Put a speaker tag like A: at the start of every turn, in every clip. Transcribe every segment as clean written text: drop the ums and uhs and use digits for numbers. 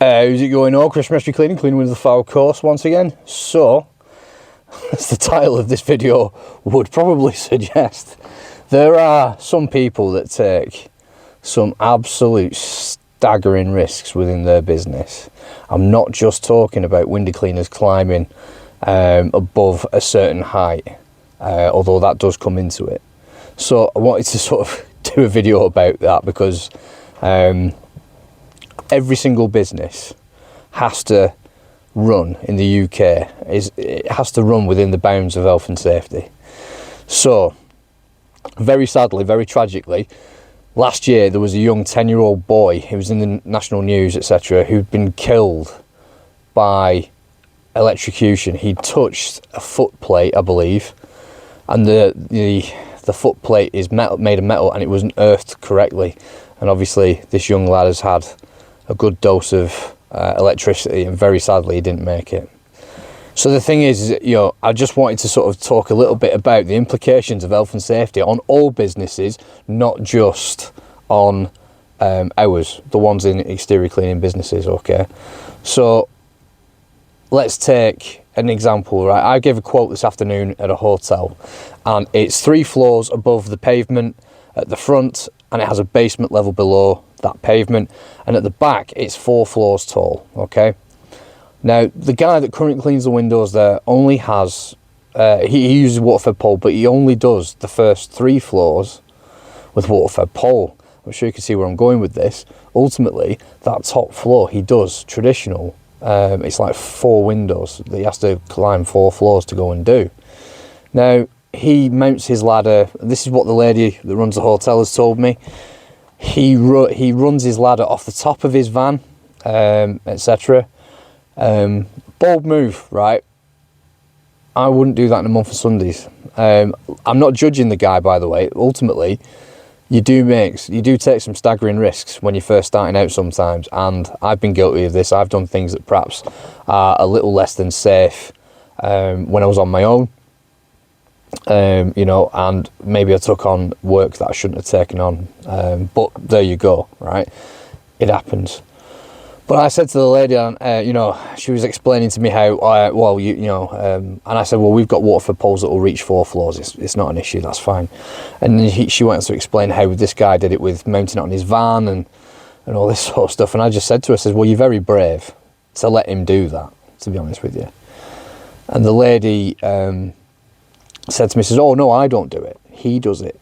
A: How's it going all? Chris Mystery Cleaning with the foul course once again. So, as the title of this video would probably suggest, there are some people that take some absolute staggering risks within their business. I'm not just talking about window cleaners climbing above a certain height, although that does come into it. So I wanted to sort of do a video about that because every single business has to run in the UK. It has to run within the bounds of health and safety. So, very sadly, very tragically, last year there was a young 10-year-old boy who was in the national news, etc., who'd been killed by electrocution. He touched a foot plate, I believe, and the foot plate is made of metal, and it wasn't earthed correctly. And obviously, this young lad has had a good dose of electricity, and very sadly he didn't make it. So the thing is, you know, I just wanted to sort of talk a little bit about the implications of health and safety on all businesses, not just on ours, the ones in exterior cleaning businesses. Okay, so let's take an example, right? I gave a quote this afternoon at a hotel, and it's 3 floors above the pavement at the front, and it has a basement level below that pavement, and at the back it's 4 floors tall. Okay, now the guy that currently cleans the windows there only has he uses water-fed pole, but he only does the first 3 floors with water-fed pole. I'm sure you can see where I'm going with this. Ultimately, that top floor he does traditional. It's like 4 windows that he has to climb 4 floors to go and do. Now he mounts his ladder. This is what the lady that runs the hotel has told me. He runs his ladder off the top of his van, etc. Bold move, right? I wouldn't do that in a month of Sundays. I'm not judging the guy, by the way. Ultimately, you do take some staggering risks when you're first starting out sometimes, and I've been guilty of this. I've done things that perhaps are a little less than safe when I was on my own. You know, and maybe I took on work that I shouldn't have taken on, but there you go, right? It happens. But I said to the lady, you know, she was explaining to me how, and I said, well, we've got water-fed poles that will reach 4 floors. It's not an issue, that's fine. And then she went on to explain how this guy did it with mounting it on his van and all this sort of stuff. And I just said to her, I said, well, you're very brave to let him do that, to be honest with you. And the lady said to me, says, oh no, I don't do it, he does it.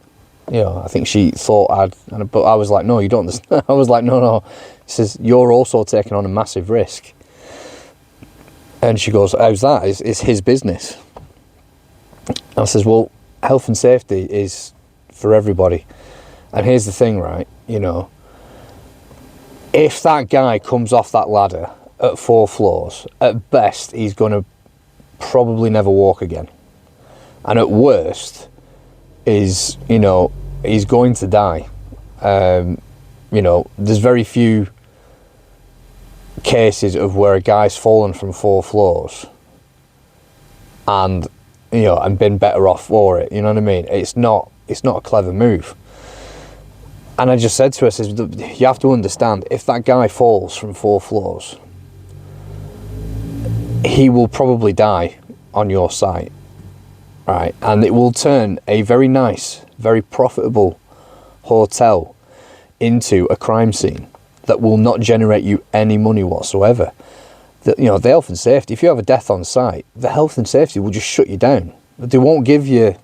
A: You know, I think she thought but I was like, no, you don't understand. I was like, no. She says, you're also taking on a massive risk. And she goes, how's that? It's his business. I says, well, health and safety is for everybody. And here's the thing, right? You know, if that guy comes off that ladder at 4 floors, at best, he's going to probably never walk again. And at worst is, you know, he's going to die. You know, there's very few cases of where a guy's fallen from 4 floors and, you know, and been better off for it. You know what I mean? It's not a clever move. And I just said to her, I says, you have to understand, if that guy falls from 4 floors, he will probably die on your site. Right, and it will turn a very nice, very profitable hotel into a crime scene that will not generate you any money whatsoever. You know, the health and safety, if you have a death on site, the health and safety will just shut you down. They won't give you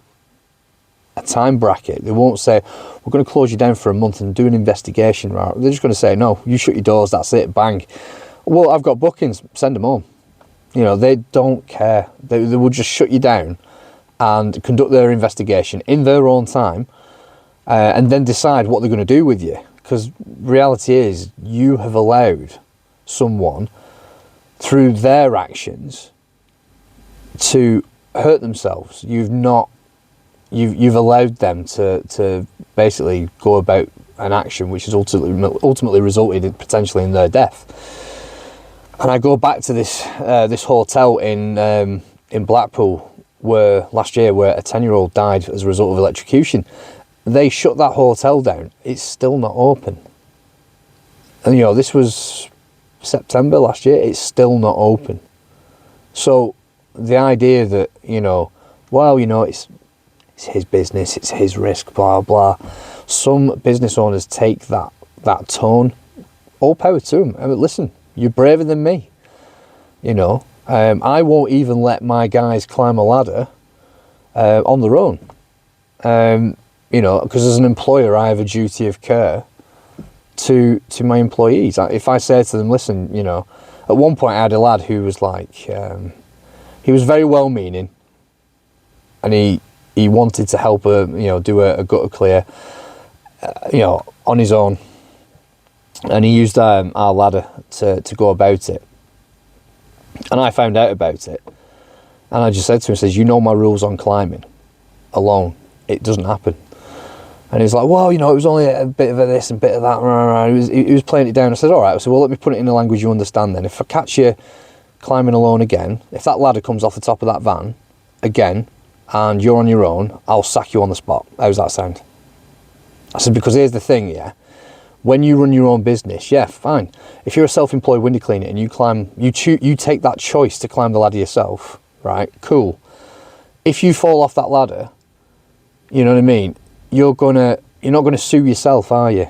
A: a time bracket. They won't say, we're going to close you down for a month and do an investigation. Right? They're just going to say, no, you shut your doors, that's it, bang. Well, I've got bookings, send them home. You know, they don't care. They will just shut you down and conduct their investigation in their own time, and then decide what they're going to do with you. Because reality is, you have allowed someone, through their actions, to hurt themselves. You've allowed them to basically go about an action which has ultimately resulted potentially in their death. And I go back to this hotel in Blackpool, where last year, where a 10-year-old died as a result of electrocution. They shut that hotel down. It's still not open. And you know, this was September last year, it's still not open. So the idea that, well, it's his business, it's his risk, blah, blah. Some business owners take that tone. All power to them. I mean, listen, you're braver than me. I won't even let my guys climb a ladder on their own. Because as an employer, I have a duty of care to my employees. If I say to them, listen, at one point I had a lad who was like, he was very well-meaning, and he wanted to help do a gutter clear, on his own, and he used our ladder to go about it. And I found out about it, and I just said to him, says, my rules on climbing alone, it doesn't happen. And he's like, well, it was only a bit of this and a bit of that. He was playing it down. I said, all right. I said, well, let me put it in a language you understand then. If I catch you climbing alone again, if that ladder comes off the top of that van again, and you're on your own, I'll sack you on the spot. How's that sound? I said, because here's the thing, yeah. When you run your own business, yeah, fine. If you're a self-employed window cleaner and you take that choice to climb the ladder yourself, right? Cool. If you fall off that ladder, you know what I mean? You're not gonna sue yourself, are you?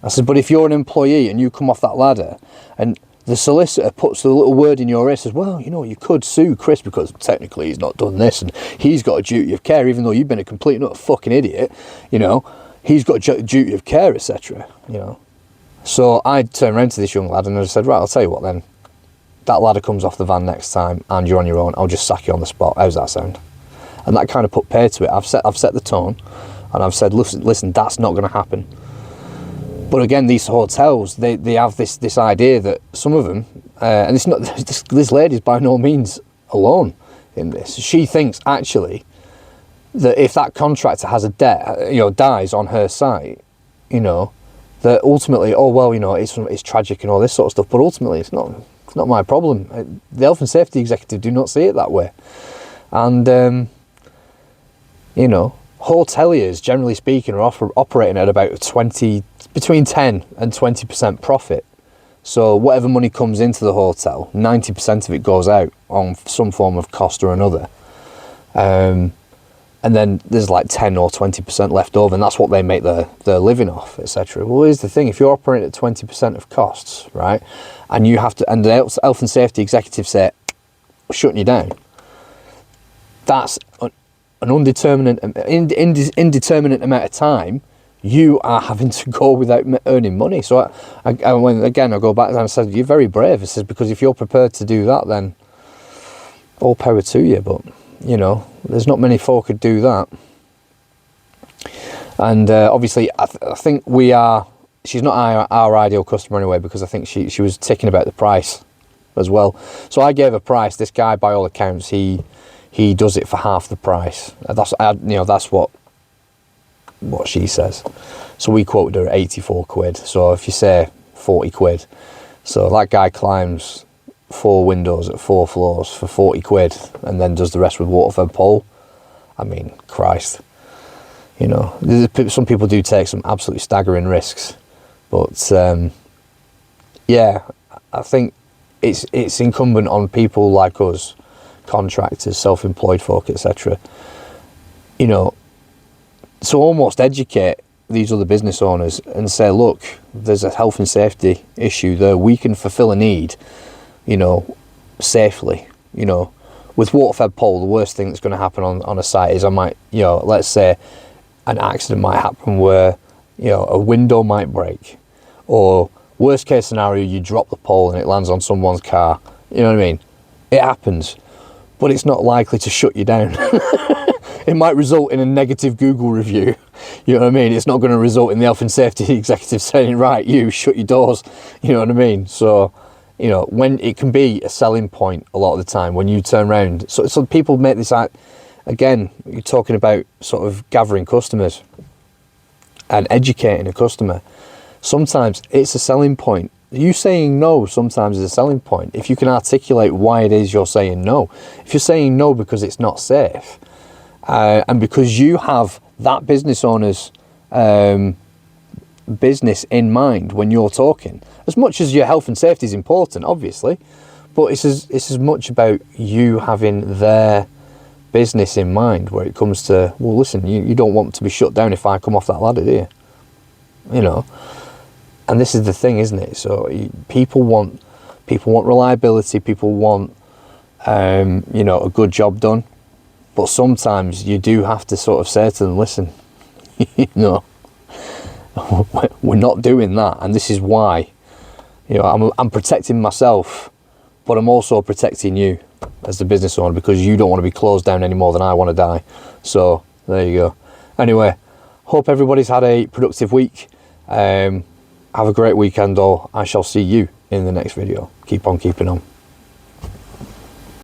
A: I said, but if you're an employee and you come off that ladder and the solicitor puts the little word in your ear, says, well, you could sue Chris because technically he's not done this and he's got a duty of care, even though you've been a complete and utter fucking idiot, he's got a duty of care, etc. So I turned around to this young lad and I said, right, I'll tell you what then. That ladder comes off the van next time and you're on your own, I'll just sack you on the spot. How's that sound? And that kind of put pay to it. I've set the tone, and I've said, listen, that's not going to happen. But again, these hotels, they have this idea that some of them, and it's not this lady's by no means alone in this. She thinks actually that if that contractor has a debt, dies on her site, that ultimately, oh well, it's tragic and all this sort of stuff. But ultimately, it's not my problem. The health and safety executive do not see it that way, and hoteliers, generally speaking, are operating at about between 10 and 20% profit. So whatever money comes into the hotel, 90% of it goes out on some form of cost or another. And then there's like 10 or 20% left over, and that's what they make their living off, etc. Well, here's the thing: if you're operating at 20% of costs, right, and you have to, and the health and safety executives say, shutting you down, that's an indeterminate amount of time you are having to go without earning money. So I go back and I said, you're very brave. I said, because if you're prepared to do that, then all power to you. But there's not many folk who do that. And obviously, I think she's not our ideal customer anyway, because I think she was ticking about the price as well. So I gave a price. This guy, by all accounts, he does it for half the price. That's what she says. So we quoted her at 84 quid. So if you say 40 quid, so that guy climbs 4 windows at 4 floors for 40 quid and then does the rest with water-fed pole. I mean, Christ. Some people do take some absolutely staggering risks. But, I think it's incumbent on people like us, contractors, self-employed folk, etc., to almost educate these other business owners and say, look, there's a health and safety issue there. We can fulfill a need, safely. With water-fed pole, the worst thing that's going to happen on a site is let's say an accident might happen where, a window might break, or worst case scenario, you drop the pole and it lands on someone's car. You know what I mean? It happens. But it's not likely to shut you down. It might result in a negative Google review. You know what I mean? It's not going to result in the health and safety executive saying, right, you shut your doors. You know what I mean? So, when it can be a selling point a lot of the time when you turn around. So people make this out, again, you're talking about sort of gathering customers and educating a customer. Sometimes it's a selling point. You saying no sometimes is a selling point if you can articulate why it is you're saying no. If you're saying no because it's not safe, and because you have that business owner's business in mind when you're talking. As much as your health and safety is important, obviously, but it's as much about you having their business in mind where it comes to, well, listen, you don't want to be shut down if I come off that ladder, do you? You know, and this is the thing, isn't it? So people want reliability, people want, you know, a good job done, but sometimes you do have to sort of say to them, listen, you know, we're not doing that, and this is why. You know, I'm protecting myself, but I'm also protecting you as the business owner, because you don't want to be closed down any more than I want to die. So there you go. Anyway, hope everybody's had a productive week. Have a great weekend, all. I shall see you in the next video. Keep on keeping on.